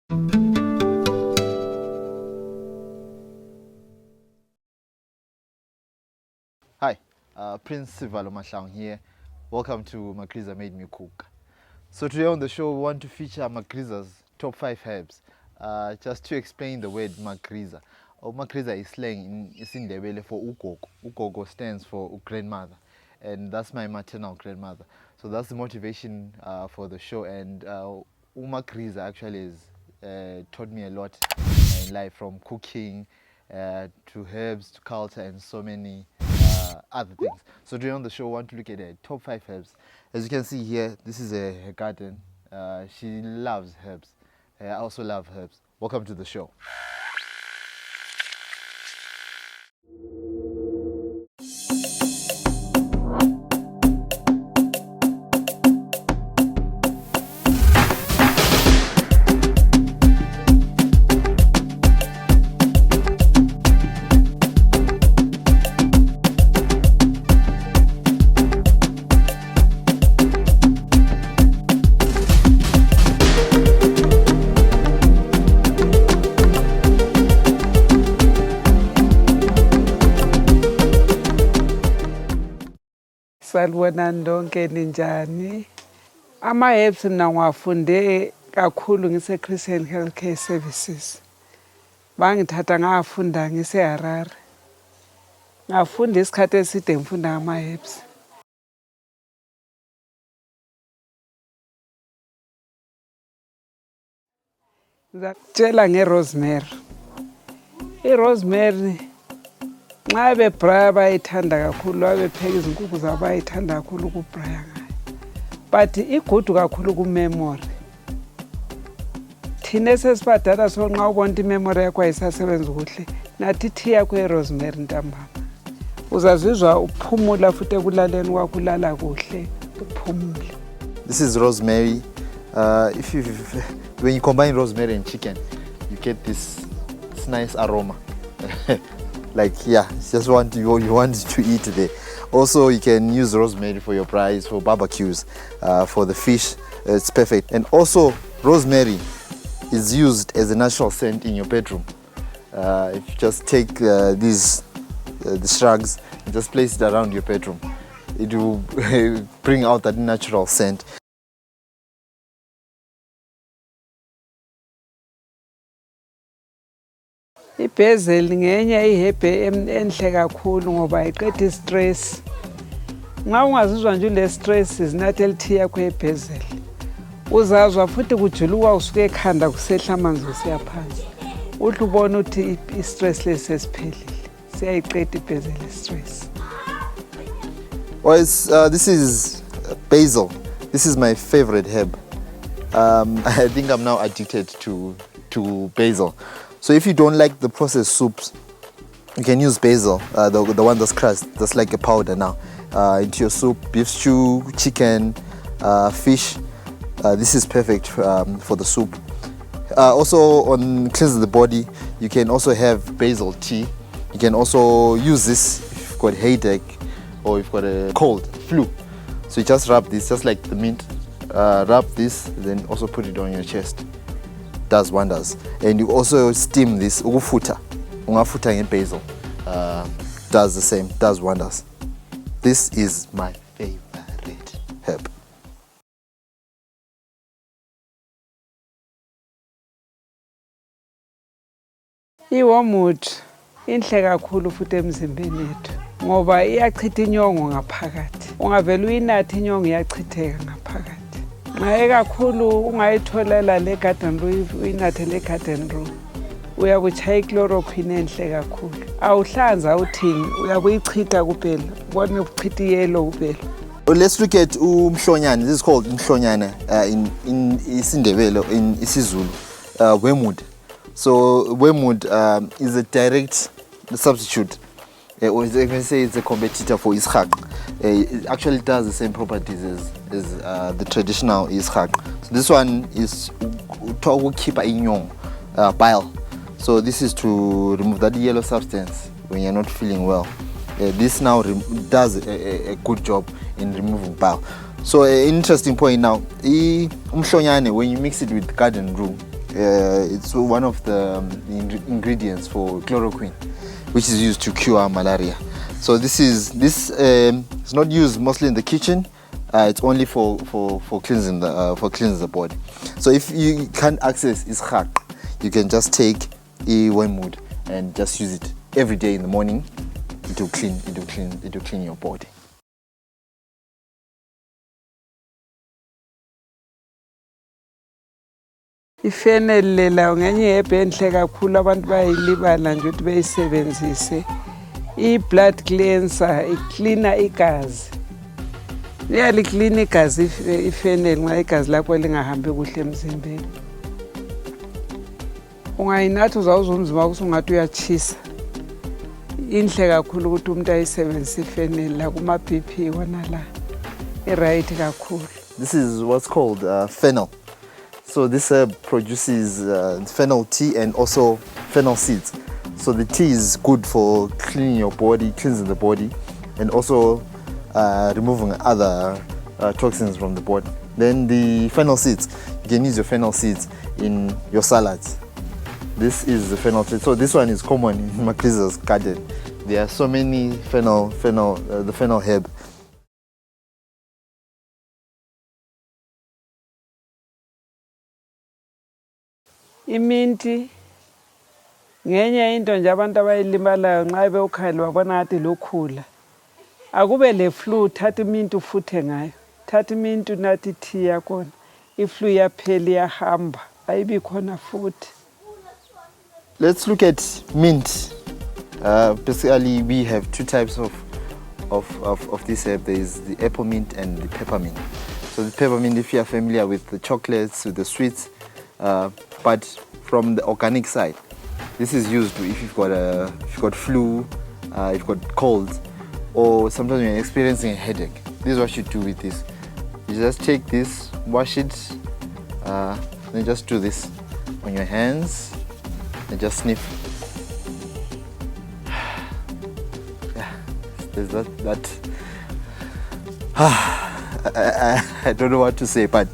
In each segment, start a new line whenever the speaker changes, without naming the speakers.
Hi, Prince Sivalo Mashang here. Welcome to Magriza Made Me Cook. So today on the show we want to feature Magriza's top 5 herbs. Just to explain the word Magriza. Magriza is slang in isiNdebele for uGogo. uGogo stands for grandmother, and that's my maternal grandmother. So that's the motivation for the show, and Magriza actually has taught me a lot in life, from cooking to herbs to culture and so many other things. So today on the show, I want to look at the top 5 herbs. As you can see here, this is her garden. She loves herbs. I also love herbs. Welcome to the show.
Salibonani lonke ninjani. Ama-herbs mina ngiwafunde kakhulu ngise-Christian Healthcare Services. Bangithatha ngafunda ngise-Harare. Ngafunda isikhathi eside ngifunda ngama-herbs. Ngizakutshela nge-Rosemary. I-Rosemary nxa bebraya bayithanda kakhulu, abepheka izinkukhu zabo bayithanda kakhulu ukubraya ngayo. But igudu kakhulu ku-memory. Thina esesibadala so nxa ubona i-memory yakho ayisasebenzi kuhle, nathi tea yakho ye-Rosemary ntambama. Uzazizwa uphumula futhi ekulaleni kwakho ulala kuhle, uphumule.
This is rosemary. When you combine rosemary and chicken, you get this nice aroma. Like, yeah, it's just you want to eat there. Also, you can use rosemary for your fries, for barbecues, for the fish. It's perfect. And also, rosemary is used as a natural scent in your bedroom. If you just take the shrugs and just place it around your bedroom, it will bring out that natural scent.
I-Basil ngenye ihebhe enhle kakhulu ngoba ayiqeda i-stress. Nxa ungazizwa nje ule-stress zinathela tea yakho ye-Basil. Uzazwa futhi kujuluka usuke ekhanda kusehla amanzi usiya phansi. Uhle ubone ukuthi i-stress lesi sesiphelile. Siyayiqeda i-Basil i-stress.
This is basil. This is my favorite herb. I think I'm now addicted to basil. So if you don't like the processed soups, you can use basil, the one that's crushed, that's like a powder now, into your soup, beef stew, chicken, fish. This is perfect for the soup. Also, on cleansing the body, you can also have basil tea. You can also use this if you've got headache or you've got a cold, flu. So you just rub this, just like the mint. Rub this, then also put it on your chest. Does wonders. And you also steam this, ungafuta nge basil, does the same, does wonders. This is my favorite herb.
I-Wormwood inhle kakhulu futhi emzimbeni yethu ngoba iyachitha inyongo ngaphakathi. Ungavela uyinathe inyongo iyachitheka ngaphakathi. Nxa kakhulu ungayitholela le garden row, uyinathe le garden row, uyakuchaya i-chloroquine enhle kakhulu. Awuhlanza uthingi, uyakuyichitha kuphela, ubone ukuchitha i-yellow kuphela.
Let's look at umhlonyane. This is called umhlonyane in isiNdebele, in isiZulu, Wormwood. So Wormwood is a direct substitute, or you can say it's a competitor for isiHaqa. It actually does the same properties as the traditional isiHaqa. So this one is to keep a bile. So this is to remove that yellow substance when you're not feeling well. This now does a good job in removing bile. So an interesting point now, umhlonyane, when you mix it with garden roux, It's one of the ingredients for chloroquine, which is used to cure malaria. So this is not used mostly in the kitchen. It's only for cleansing the body. So if you can't access isihaqa, you can just take a wormwood and just use it every day in the morning. It will clean your body.
Fennel lela ngenye yebhe enhle kakhulu abantu bayilibala nje ukuthi beyisebenzise. I-blood cleanser icleaner igazi. Iyaliklina igazi ifennel nxa igazi lakho lingahambi kuhle emzimbeni. Ungayinatha uzawuzwa umzimba wakho usungathi uyatshisa. Inhle kakhulu ukuthi umuntu ayisebenzise ifennel la kuma BP wona la. I-right kakhulu.
This is what's called fennel. So this herb produces fennel tea and also fennel seeds. So the tea is good for cleaning your body, cleansing the body, and also removing other toxins from the body. Then the fennel seeds, you can use your fennel seeds in your salads. This is the fennel seed. So this one is common in Magriza's garden. There are so many the fennel herb.
Iminti ngenye into nje abantu abayilimalayo nxa bewukhali babona ngathi lukhula. Akube le flu thatha iminti ufuthe ngayo. Thatha iminti unathi tea yakhona. Iflu iyaphela iyahamba. Ayibi khona futhi.
Let's look at mint. Basically, we have two types of this herb. There is the apple mint and the peppermint. So the peppermint, if you are familiar with the chocolates, with the sweets, but from the organic side, this is used if you've got flu, if you've got colds, or sometimes you're experiencing a headache. This is what you do with this. You just take this, wash it, then just do this on your hands, and just sniff. Yeah, there's that. I don't know what to say, but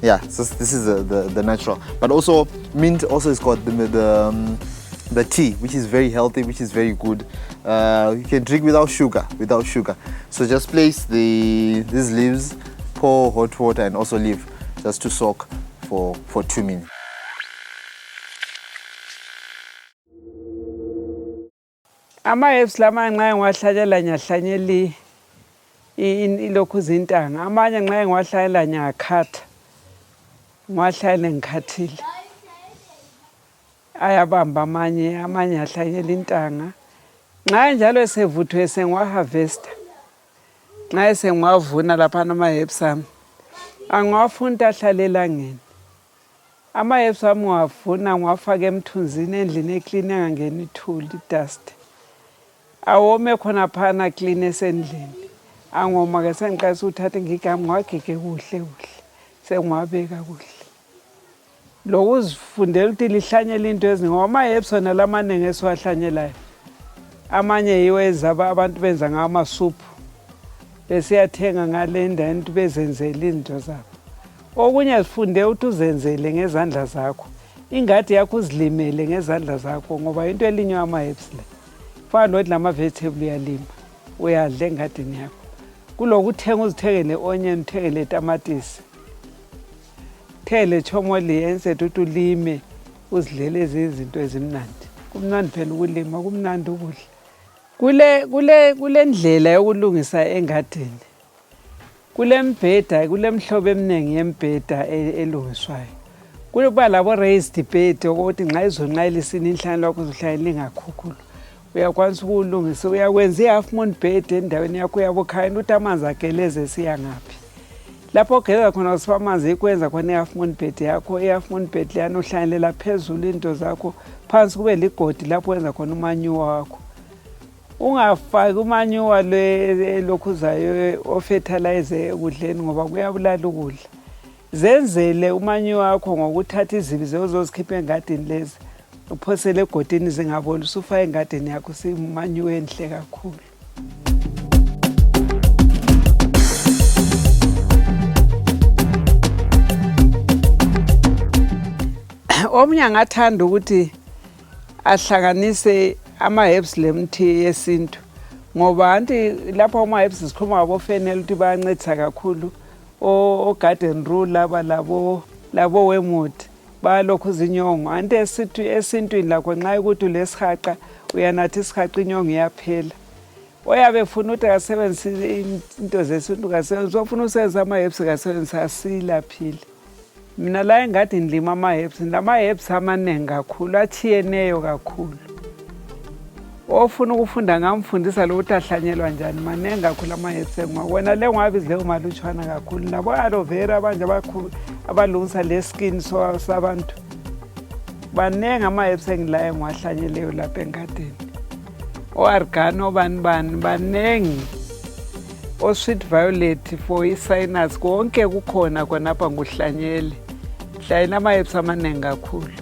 yeah, so this is the natural. But also mint also is got the tea, which is very healthy, which is very good. You can drink without sugar. So just place these leaves, pour hot water, and also leave just to soak for 2 minutes.
Ama-herbs lama nxa ngiwahlanyela ngiyahlanyela ilokhu zintanga. Amanye nxa ngiwahlanyela ngiyakhatha. Ngiwahlanyele ngikhathile. Ayabamba amanye ahlanyela intanga. Nxa njalo esevuthwe sengiwaharvesta. Nxa sengiwavuna lapha ama-herbs ami. Angiwafuni ahlale elangeni. Ama-herbs ami ngiwavuna ngiwafaka emthunzini endlini eclean engangeni ithuli, dust. Awome khona phana clean esendlini. Angoma ke sengiqasa uthatha ngigama ngwagige kuhle. Sengiwabeka kuhle. Lokuzifundela ukuthi lihlanyela into ezinye ama-herbs wona lamanenge esiwahlanyelayo. Amanye yiwo ezaba abantu benza ngamasuphu. Besiyathenga ngale ndawo ukuthi bezenzele izinto zabo. Okunye sifunde ukuthi uzenzele ngezandla zakho. Ingadi yakho uzilimele ngezandla zakho ngoba into elinywa ama-herbs la. Fana nokuthi lama vegetable uyalima, uyadla engadini yakho. Kulokuthenga uzithengele onion, uthengele tamatisi. Thele chomoli ensethu ukuthi ulime uzidlele izinto ezimnandi. Kumnandi phela ukulima, kumnandi ukudla. Kule ndlela yokulungisa engadini. Kule mbheda, kule mhlobo eminingi yembheda elungiswayo. Kuba labo raised bed ukuthi nxa izonqayela isini inhlanu lakho uzohlala ingakhukhulu. Uyakwanisa ukulungisa, uyakwenza i-half moon bed endaweni yakho yabokhaya ukuthi amanzi ageleze siya ngaphi. Lapho ogeza khona usifa amanzi ikwenza khona i-half moon bed yakho, i-half moon bed leyana uhlanelela phezulu into zakho, phansi kube ligodi lapho wenza khona umanyuwa wakho. Ungafaki umanyuwa lokhuzayo ofertilize ekudleni ngoba kuyabulala ukudla. Zenzele umanyuwa wakho ngokuthatha izibi zezozikhipha engadini lezi. Uphosele egodini zingaboli usufa engadini yakho simanyuwa enhle kakhulu. Omunye angathanda ukuthi ahlanganise ama-herbs lemthi yesintu ngoba anti lapho ama-herbs sikhuluma ngabo Fennel ukuthi bayancedisa kakhulu o-garden rule labo Wormwood balokhu izinyongo anti esintwini lakho nxa ukuthi ulesihaqa uyanathi isihaqa inyongo iyaphela oyabe funa ukuthi akasebenzise into zesintu kasebenzisa ofuna usebenzisa ama-herbs kasebenzisa asilaphile. Mina la engadi ndilima ama-herbs ndama-herbs amaningi kakhulu achiyeneyo kakhulu. Ofuna ukufunda ngamfundisa lokuthi ahlanyelwa njani maningi kakhulu ama-herbs wena le ngwabizi leyo malutshwana kakhulu nabo aloe vera abanje abalungisa le skin sabantu baningi ama-herbs engilayo ngiwahlanyeleyo lapha engadini o-argano baningi o-sweet violet for i-sinus konke kukhona khonapha nguhlanyele hlanyela ama-herbs amaningi kakhulu.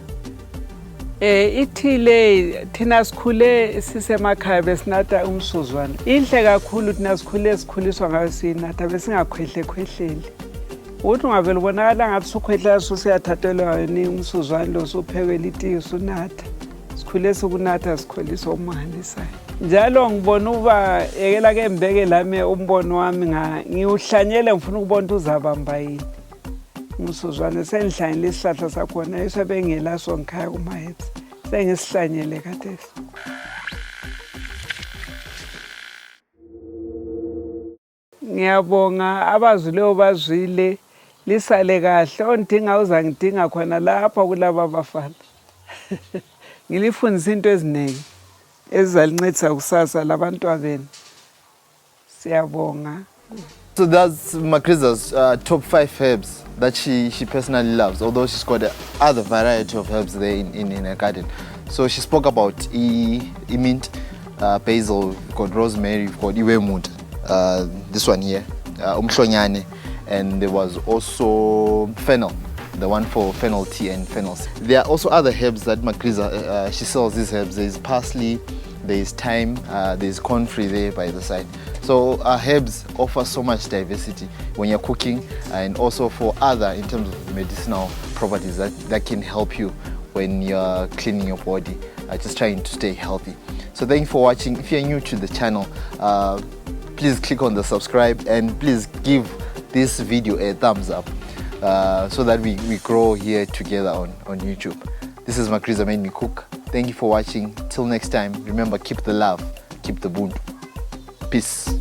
Ithile thina sikhule sisemakhaya besinatha umsuzwane inhle kakhulu thina sikhuliswa ngayo siyinatha besingakhwehleli ukuthi ungavele ubonakala ngathi usukhwehlela susiyathathelwa yini umsuzwane lo usuphekela itiye usunatha sikhule sikunatha sikholisa omangalisayo njalo ngibona uba ekela ke mbeke lami umbono wami ngiuhlanyele ngifuna ukubona ukuthi uzabamba yini umsuzwane sengihlanyele isihlahla sakhona esebengelaso ngikhaya kuma-herbs sengisihlanyele khathesi. Ngiyabonga abazileyo bazwile lisale kahle ondinga uzangidinga khona lapha kulaba abafana ngilifundisa into eziningi ezizalincedisa kusasa labantwana benu siyabonga.
So that's Magriza's top 5 herbs that she personally loves, although she's got other variety of herbs there in her garden. So she spoke about mint, basil, we've got rosemary, we've got Wormwood, this one here, Umsuzwane, and there was also Fennel, the one for Fennel tea and Fennel. There are also other herbs that Magriza, she sells these herbs. There's parsley, there's thyme, there's comfrey there by the side. So herbs offer so much diversity when you're cooking and also for other in terms of medicinal properties that can help you when you're cleaning your body, just trying to stay healthy. So thank you for watching. If you're new to the channel, please click on the subscribe and please give this video a thumbs up so that we grow here together on YouTube. This is Magriza Made Me Cook. Thank you for watching. Till next time, remember, keep the love, keep the Ubuntu. Peace.